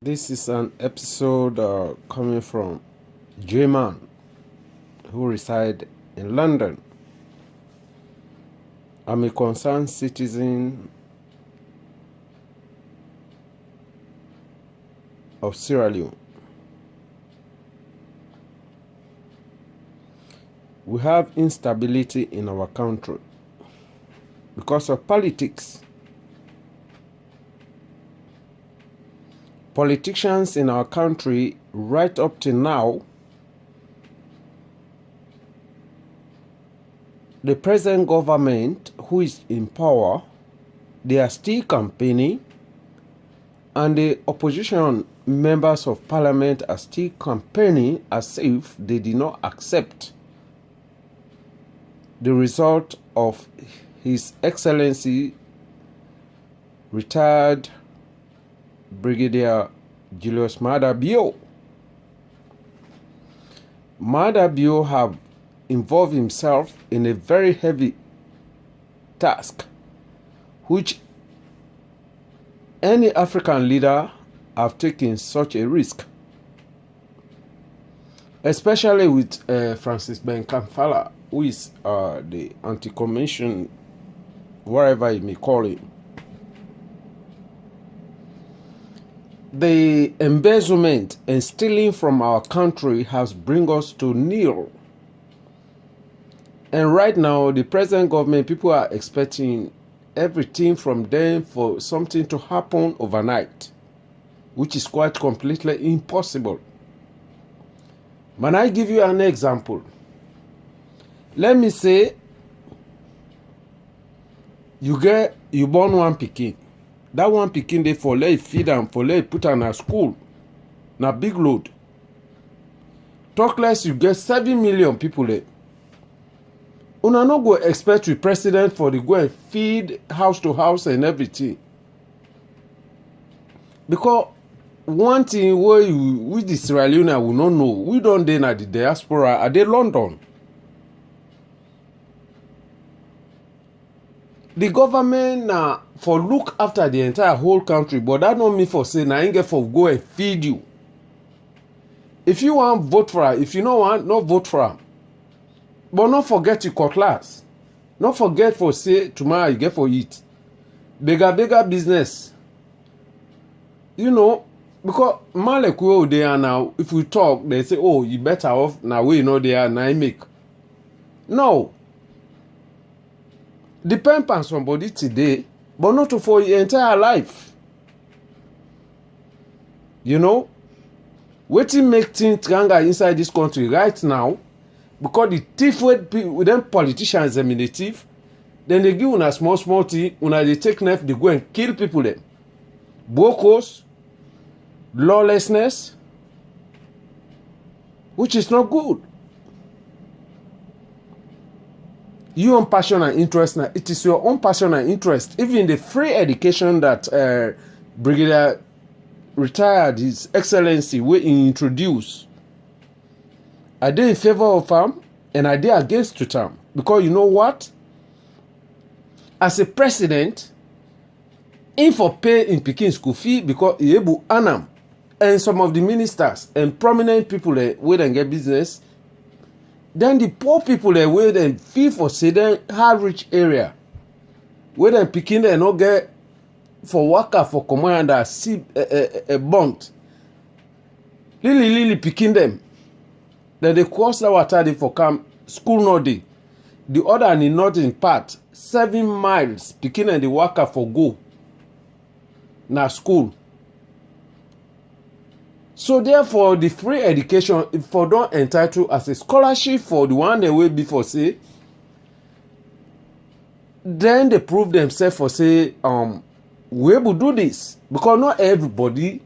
This is an episode coming from J-Man, who reside in London. I'm a concerned citizen of Sierra Leone. We have instability in our country because of politics. Politicians in our country, right up to now, the present government who is in power, they are still campaigning, and the opposition members of parliament are still campaigning as if they did not accept the result of His Excellency retired Brigadier Julius Maada Bio. Maada Bio have involved himself in a very heavy task, which any African leader have taken such a risk, especially with Francis Ben Kamfala, who is the anti-commission, whatever you may call him. The embezzlement and stealing from our country has bring us to nil. And right now, the present government, people are expecting everything from them for something to happen overnight, which is quite completely impossible. May I give you an example? Let me say, you born one pikin. That one pikin dey for let feed am, for let put am at school. Na big load. Talk less, you get 7 million people there. Una no go expect the president for the go and feed house to house and everything. Because one thing we the Sierra Leone will not know, we don't dey na the diaspora, are they London? The government now for look after the entire whole country, but that don't mean for say na ain't get for go and feed you. If you want vote for her, if you don't want, not vote for her. But not forget your cutlass. Not forget for say tomorrow you get for eat. Bigger business. You know, because Malekwe they are now, if we talk, they say, oh, you better off now we know they are now make. No. Depend on somebody today, but not for your entire life. You know, wetin make things ganga inside this country right now, because the thief with them politicians them in the thief, then they give una small thing, una they take knife, they go and kill people them. Bokos, lawlessness, which is not good. Your own passion and interest now, it is your own passion and interest. Even the free education that Brigadier retired His Excellency will introduce, are they in favor of him and are they against him? Because you know what? As a president, in for pay in Peking school fee because he able anam, and some of the ministers and prominent people where they get business. Then the poor people where they feel for say them high rich area, where they picking they no get for worker for commander see a bond. Lily picking them. Then they cross the water they for come school no day. The other in the northern part 7 miles picking and the worker for go na school. So therefore, the free education for don't entitled as a scholarship for the one they will be for say. Then they prove themselves for say we will do this because not everybody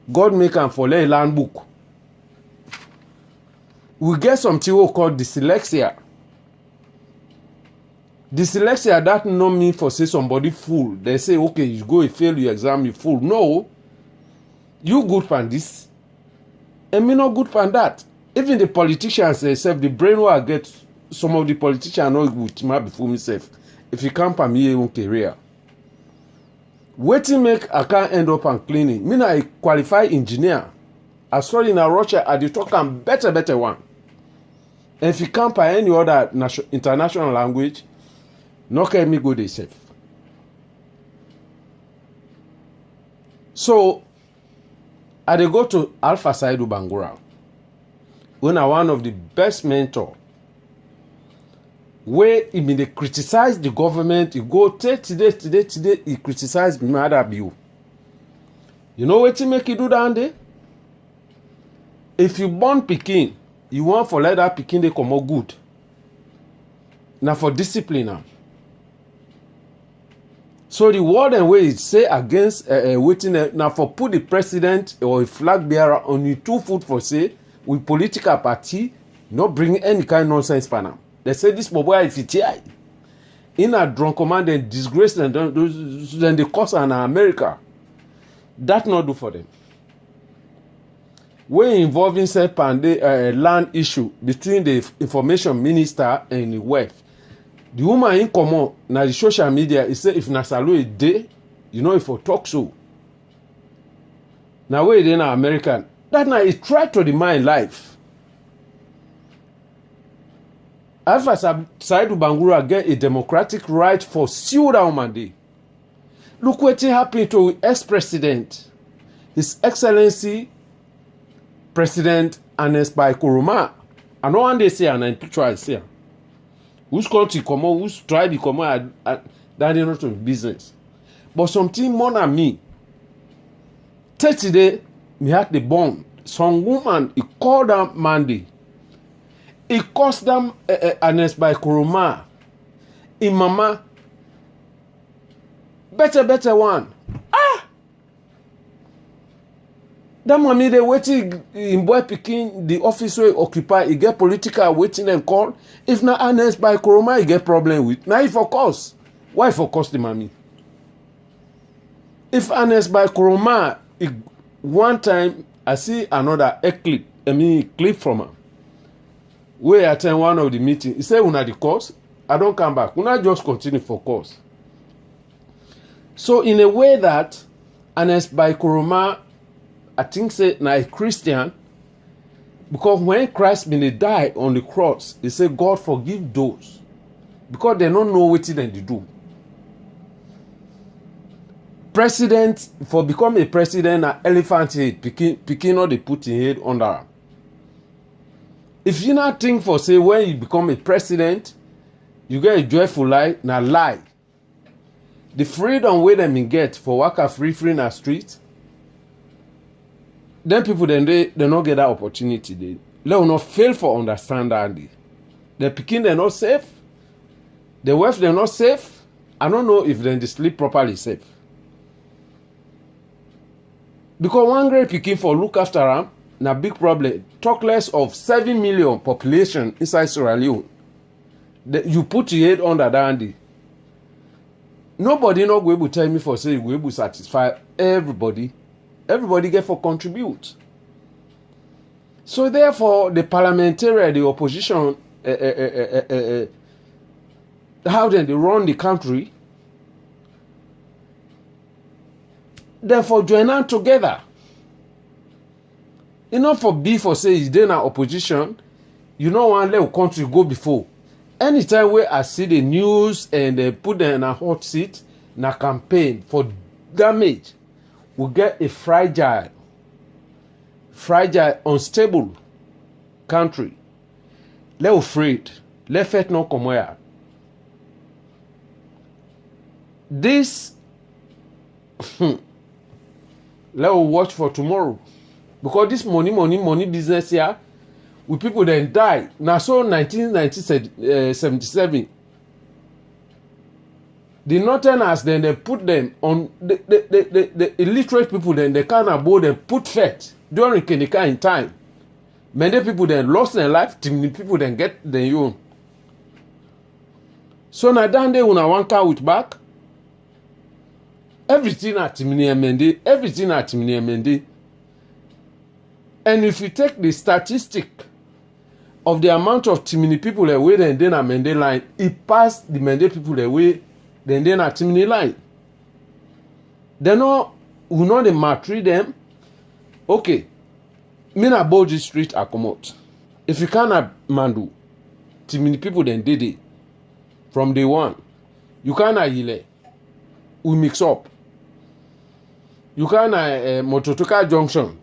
God make them for a land book. We get something we call dyslexia. Dyslexia that no mean for say somebody fool. They say okay, you go and fail your exam, you fool. No. You good for this, and me not good for that. Even the politicians themselves, the brain will get some of the politicians not good to before myself. If you can't for me own career. Wetin make I can't end up and cleaning? Me na a qualified engineer. I study in Russia, I dey talk am better one. And if you can't by any other international language, no can me go dey safe. So I dey go to Alpha Saidu Bangura, when I one of the best mentor. Where he been dey criticize the government, he go take today, he criticize Mada Biu. You know wetin make you do that day? If you born pikin, you want for let that pikin dey comot good. Na for discipline am. So the word and way it say against wetin na for put the president or a flag bearer on the 2 foot for say with political party, not bring any kind nonsense for now. They say this boy if it in a drunk command and disgrace and then they cause in America. That not do for them. We're involving self and the land issue between the information minister and the wife. The woman in common na the social media is say if Nasalu a day, you know if we talk so. Now where they na American. That now it try to demand life. Alpha Saidu Bangura get a democratic right for sue that woman day. Look what happened to ex-president, His Excellency President Ernest Bai Koroma. I know one day say and I picture I say. Whose country come on, whose tribe come on, that is not business. But something more than me. Today, me had the bomb. Some woman, he called them Mandy. He cost them Ernest Bai Koroma. In mama. Better one. That mommy they waiting in boy picking the office where occupy, he get political waiting and call. If not Ernest Bai Koroma, he get problem with. Now if of course. Why for cost the mommy? If Ernest Bai Koroma, one time I see another clip from her. Where I attend one of the meetings. He said, una the course, I don't come back. Una just continue for course. So in a way that Ernest Bai Koroma, I think say na a Christian, because when Christ been die on the cross, he said, God forgive those. Because they don't know what they do. President, for become a president, na elephant head, picking all they put in head under him. If you not think for say when you become a president, you get a joyful life, na lie. The freedom where them get for waka free na street, then people then they not get that opportunity. They will not fail for understand that. The picking they're not safe. The wife they're not safe. I don't know if then they sleep properly safe. Because one great picking for look after them, na big problem. Talk less of 7 million population inside Sierra Leone. You put your head under that. Nobody not go able to tell me for say you go able to satisfy everybody. Everybody get for contribute. So therefore, the parliamentarian, the opposition, how then they run the country, therefore join them together. Enough for B for say is there now opposition, you know one let country go before. Anytime where I see the news and they put them in a hot seat, na campaign for damage, we get a fragile, unstable country. Let afraid. Let faith not come here. This, let us watch for tomorrow. Because this money business here, with people then die. Now so 1977, the Northerners then they put them on the illiterate people then they can't abode and put faith during Kenika in time. Many people then lost their life, many people then get their own. So now down there when I want car with back, everything at Timini Mende. And if you take the statistic of the amount of Timini people away then a Mende line, it passed the Mende people away then a Timini line. They no, we know they maltreat them. Okay, me na Boji Street I come out. If you cannot mandu, too many people then did it from day one. You cannot yile. We mix up. You cannot Mototoka Junction.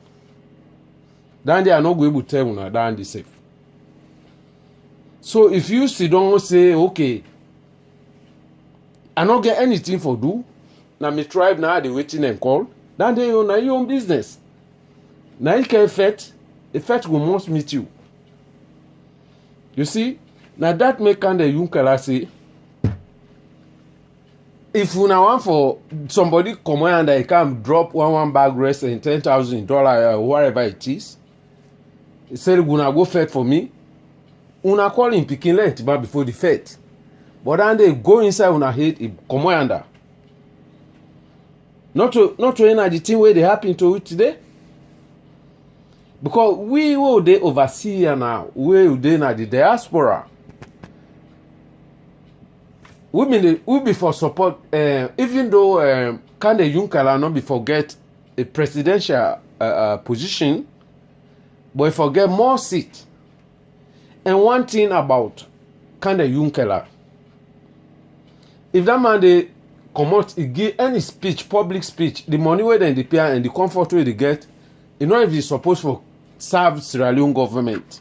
Then they are not going to tell you that they safe. So if you sit down and say, okay, I don't get anything for do, now my tribe now they waiting and call, then they own your own business. Now you can effect will must meet you. You see, now that make kind of Yunkala say, if you now want for somebody come and they can drop one bag rest and $10,000 or whatever it is, he said, "Gonna go fet for me." Una call him picking length before the fet, but then they go inside una hate him come under. Not to the thing where they happen to it today, because we will they oversee now, we will they na the diaspora. We be for support, even though Kande Yunkala not be forget a presidential position, but if forget more seat. And one thing about Kande Yunkala, if that man they come out, he give any speech, public speech, the money where they pay and the comfort where they get, you know if he's supposed to serve Sierra Leone government.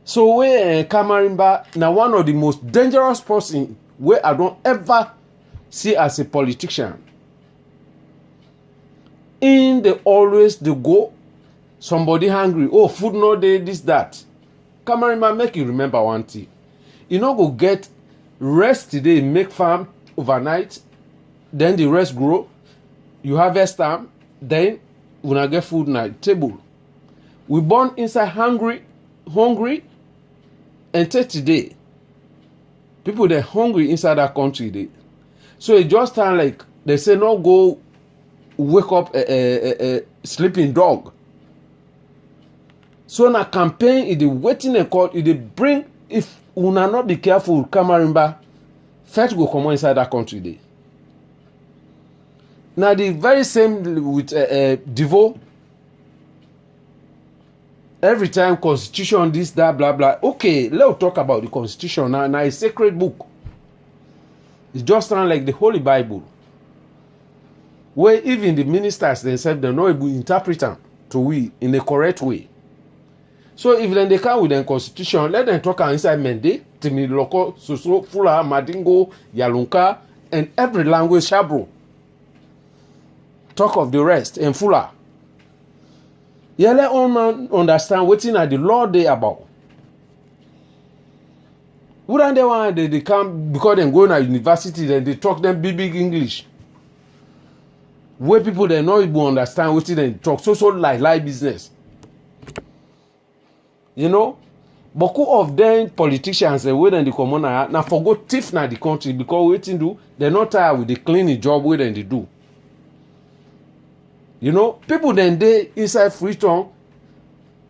So where Kamarimba now one of the most dangerous person where I don't ever see as a politician. In the always they go somebody hungry, oh food no day, this that. Kamarimba make you remember one thing. You know go get rest today, make farm overnight, then the rest grow, you harvest them, then when I get food na table. We born inside hungry, and take today. People they're hungry inside that country. So it just sound like they say no go wake up a sleeping dog. So na campaign is the waiting and call it they bring if una not be careful, Kamarimba first go come inside that country day. Now the very same with Devo. Every time constitution this that blah blah. Okay, let's talk about the constitution now. Now a sacred book. It's just sound like the Holy Bible, where even the ministers themselves they not able to interpret them to we in the correct way. So if then they come with the constitution, let them talk inside Mende, Timiloko, Soso, Fula, Madingo, Yalunka, and every language Shabro. Talk of the rest and Fula. Yeah, let all man understand what are the law they about. Wouldn't they want they come because they go to university then they talk them big English. Where people they not able to understand what they talk so like business. You know, beaucoup of them politicians they wait and the commoner now forgot thief na the country because waiting do they're not tired with the cleaning job where they do. You know, people then they inside Freetown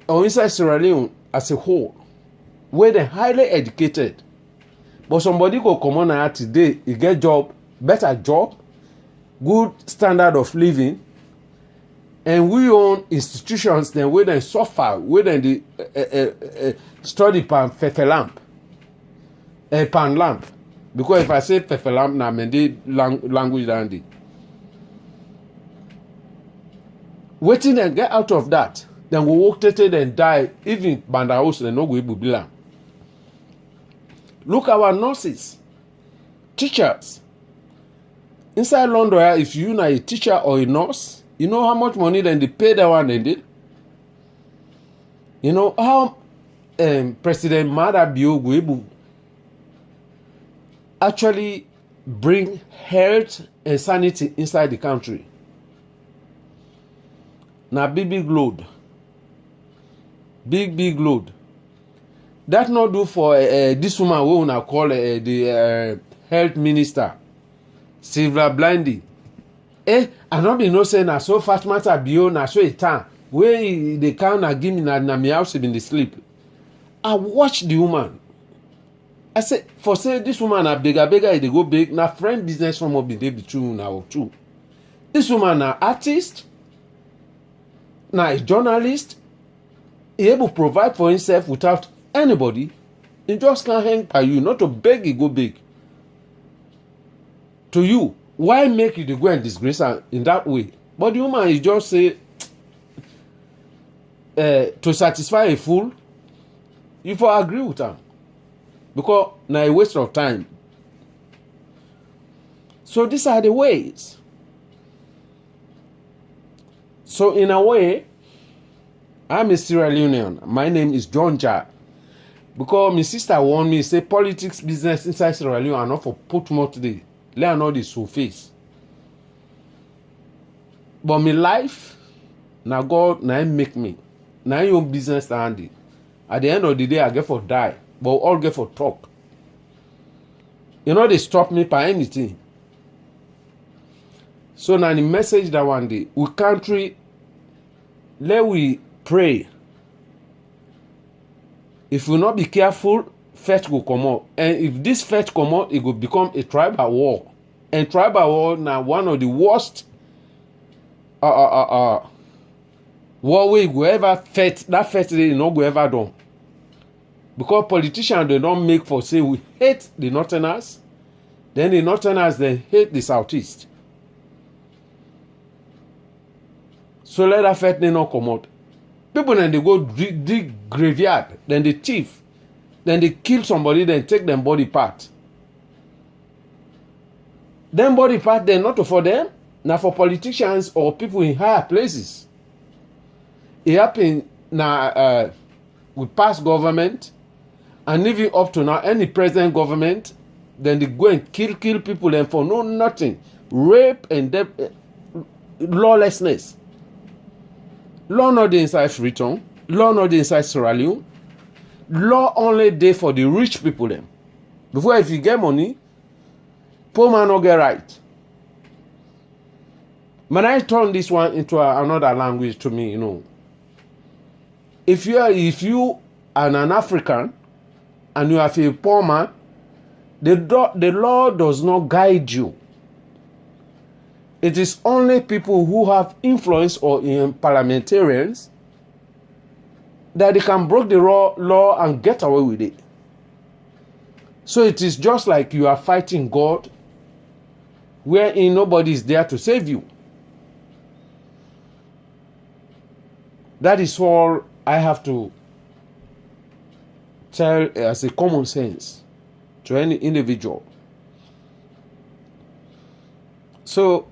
or inside Sierra Leone as a whole, where they're highly educated. But somebody go come on here today, you get job, better job, good standard of living, and we own institutions then where they suffer, where they study pan fefe lamp, pan lamp. Because if I say fefe lamp now, I mean the language and the waiting and get out of that, then we walk tated and die. Even Banda house they no go able to land. Look our nurses, teachers. Inside London, if you are a teacher or a nurse, you know how much money then they pay that one and did. You know how President Mada Bio able actually bring health and sanity inside the country. Now big load. Big load. That not do for this woman we wanna call the health minister, Silva Blindy. I don't be no say na so fast matter bio na so a time where they can't give me na me house in the sleep. I watch the woman. I say, for say this woman a bigger, they go big. Now friend business from be they be true now too. This woman a artist, now a journalist, he able to provide for himself without anybody. He just can't hang by you, not to beg he go big. To you, why make you to go and disgrace her in that way? But the woman is just say to satisfy a fool, you for agree with her. Because now a waste of time. So these are the ways. So in a way, I'm a Sierra Leonean. My name is John Jar. Because my sister warned me, say politics, business inside Sierra Leone are not for put more today. Let her know the surface. But my life, now God, now make me. Now your business handy. At the end of the day, I get for die. But we all get for talk. You know, they stop me by anything. So now the message that one day, we country, let we pray. If we not be careful, fight will come out. And if this fight come out, it will become a tribal war. And tribal war now one of the worst war we go ever fight. That fight they not go ever done. Because politicians they don't make for say we hate the Northerners, then the Northerners they hate the Southeast. So let that fight they not come out. People then they go dig graveyard, then they thief, then they kill somebody, then take them body part. Them body part they're not for them, now for politicians or people in higher places. It happened now with past government. And even up to now, any present government, then they go and kill people and for no nothing. Rape and lawlessness. Law not the inside Freetown. Law not the inside Sierra Leone. Law only there for the rich people them. Before if you get money, poor man not get right. When I turn this one into another language to me, you know. If you are an African, and you are a poor man, the law does not guide you. It is only people who have influence or in parliamentarians that they can break the law and get away with it. So it is just like you are fighting God, wherein nobody is there to save you. That is all I have to tell as a common sense to any individual. So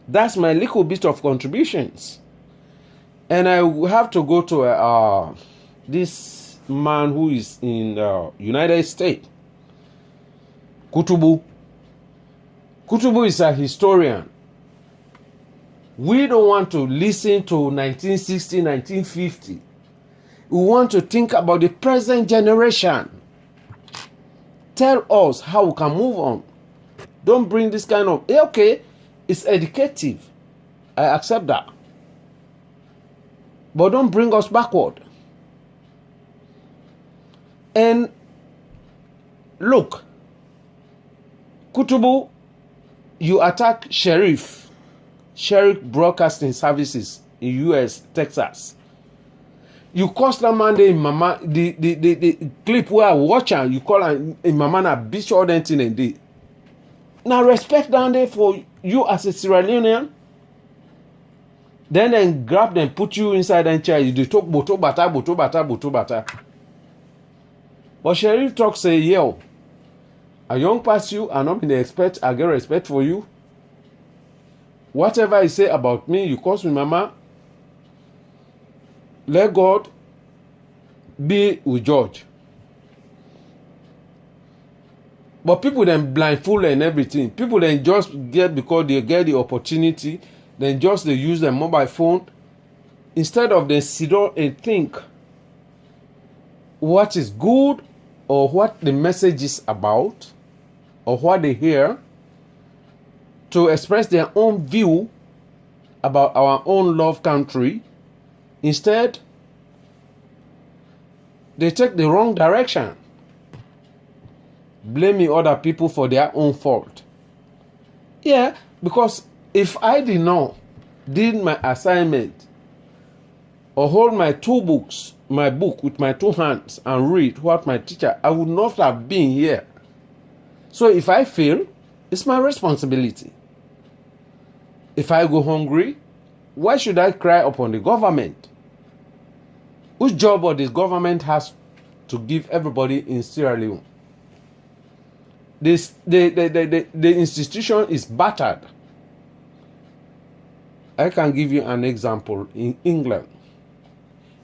that's my little bit of contributions. And I have to go to this man who is in the United States, Kutubu. Kutubu is a historian. We don't want to listen to 1960, 1950. We want to think about the present generation. Tell us how we can move on. Don't bring this kind of, okay, it's educative. I accept that. But don't bring us backward. And look, Kutubu, you attack Sheriff Broadcasting Services in US, Texas. You cost that man there in Mama, the clip where I watch her, you call her in Mama na bitch all that thing and day. Now respect down there for you as a Sierra Leonean. Then grab them, put you inside and chair. You talk boto bata. But Sheriff talk say, yo, a young past you, I not been expect, I get respect for you. Whatever you say about me, you cost me Mama. Let God be with judge. But people then blindfold and everything. People then just get, because they get the opportunity, then just they use their mobile phone. Instead of them sit down and think what is good or what the message is about or what they hear, to express their own view about our own love country. Instead, they take the wrong direction. blaming other people for their own fault. Yeah, because if I did not did my assignment or hold my book with my 2 hands and read what my teacher, I would not have been here. So if I fail, it's my responsibility. If I go hungry, why should I cry upon the government? Which job or the government has to give everybody in Sierra Leone? The institution is battered. I can give you an example in England.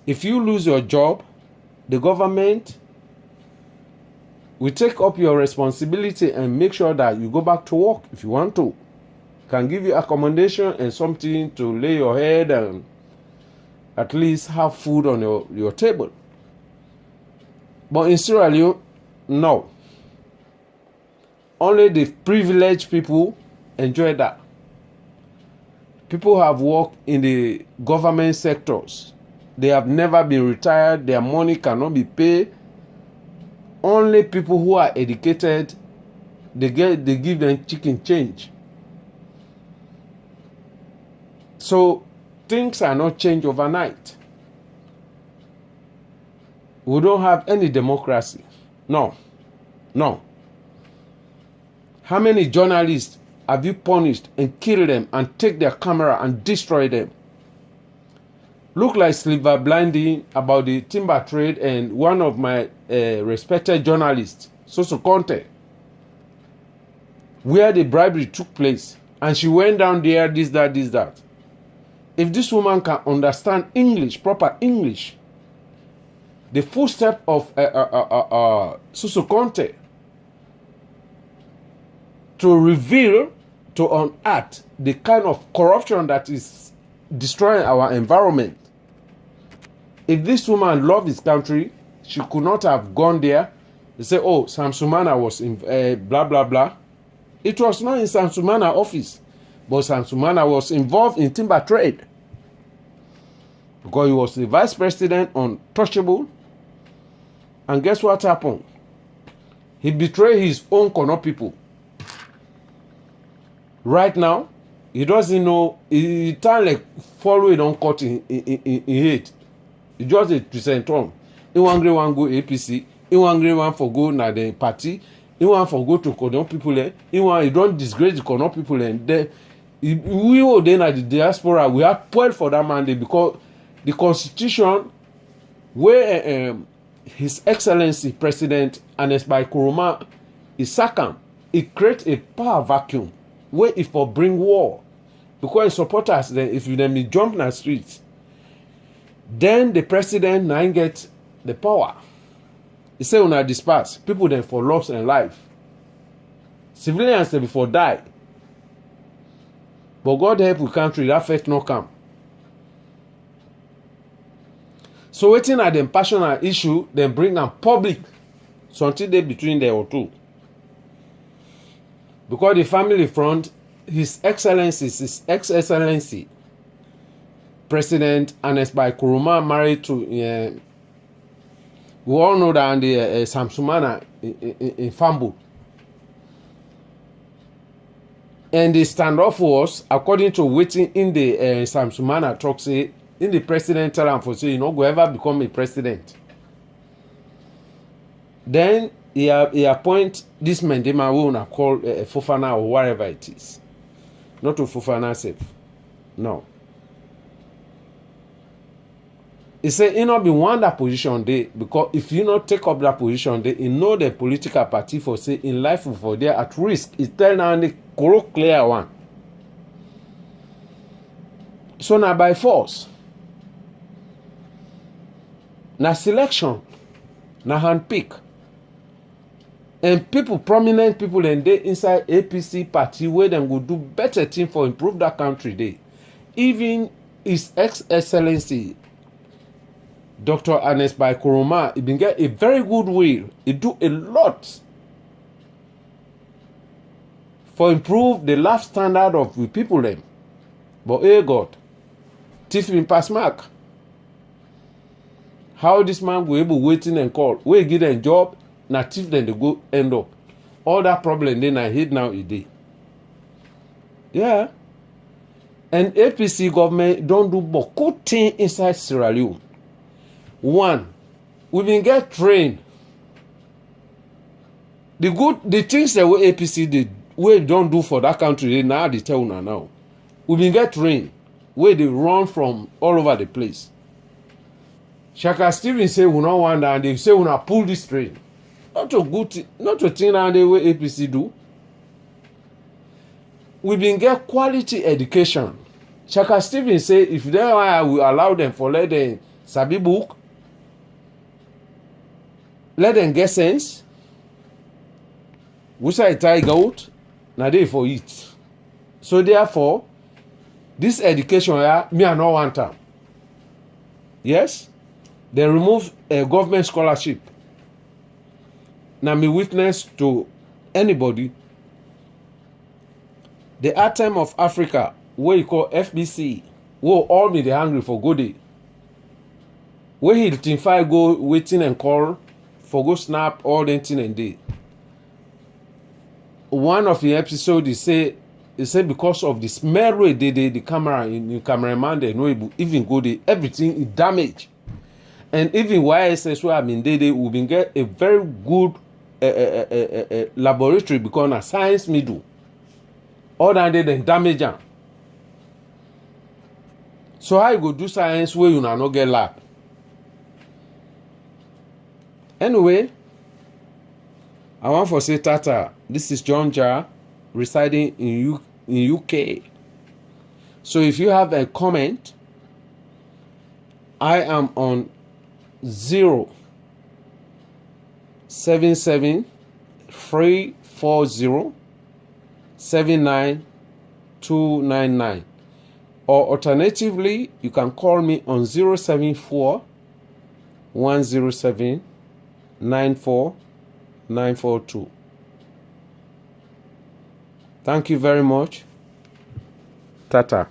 If you lose your job, the government will take up your responsibility and make sure that you go back to work if you want to. Can give you accommodation and something to lay your head and at least have food on your table. But in Sierra Leone, no. Only the privileged people enjoy that. People have worked in the government sectors. They have never been retired. Their money cannot be paid. Only people who are educated, they give them chicken change. So things are not changed overnight. We don't have any democracy. No. How many journalists have you punished and killed them and take their camera and destroy them? Look like Silver Blinding about the timber trade and one of my respected journalists, Soso Conte, where the bribery took place. And she went down there, this, that. If this woman can understand English, proper English, the footstep of Soso Conte to reveal, to unearth the kind of corruption that is destroying our environment. If this woman loved his country, she could not have gone there. They say, oh, Sam Sumana was in blah, blah, blah. It was not in Sam Sumana office, but Sam Sumana was involved in timber trade. Because he was the vice president on Touchable. And guess what happened? He betrayed his own Kono people. Right now, he doesn't know, he can't like follow it on court in hate. He just a present on. He want to go APC. He want to for go na the party. He want for go to Kono people. He don't disgrace the Kono people. And we all then at the diaspora, we are poor for that mandate because the constitution where His Excellency President Ernest Bai Koroma is second, it creates a power vacuum where if for bring war. Because supporters then if you them jump in the streets, then the president now get the power. He say una disperse, people then for loss and life. Civilians they before die. But God help the country, that faith no come. So waiting at them passionate issue, then bring them public something they between there or two. Because the family front, His Excellency President Ernest Bai Koroma married to we all know that the Samsumana in Fambu. And the standoff was according to waiting in the Samsumana talk say in the president tell him for say you know go ever become a president. Then he appoint this man they might want call Fofana or whatever it is. Not to Fofana safe. No. He said he not be one that position there because if you not take up that position there, you know the political party for say in life for there at risk. It's tell now the clear one. So now by force. Now selection. Now hand pick. And people, prominent people and they inside APC party where them go do better thing for improve that country there. Even His Excellency Dr. Ernest Bai Koroma, he been get a very good will. He do a lot for improve the life standard of the people them. But hey God, thief in pass mark. How this man go able waiting and call? Where give them job, na thief then they go end up. all that problem then I hate now a day. Yeah. And APC government don't do boku thing inside Sierra Leone. One, we been get trained. The things that we APC did, we don't do for that country, now they tell una now. We been get trained where they run from all over the place. Shaka Stevens say we not want that, and they say we not pull this train. Not a good thing, not a thing that the way APC do. We been get quality education. Shaka Stevens say if they will allow them for let them sabi book, let them get sense. Which I tie goat, now they for it. So therefore, this education me I not want them. Yes, they remove a government scholarship. Now me witness to anybody. The Atom of Africa, where you call FBC, where all me they hungry for go day. Where he think five go waiting and call for go snap all the thing and day. One of the episodes he say because of the smell way the camera in cameraman they no even go there, everything is damaged. And even YSS where I mean they will be get a very good laboratory because a science middle. All than they then damage them. So how you go do science where you not get lab? Anyway, I want to say Tata. This is John Jar residing in UK. So if you have a comment, I am on 077-340-79299, or alternatively you can call me on 074-107-94942. Thank you very much. Tata.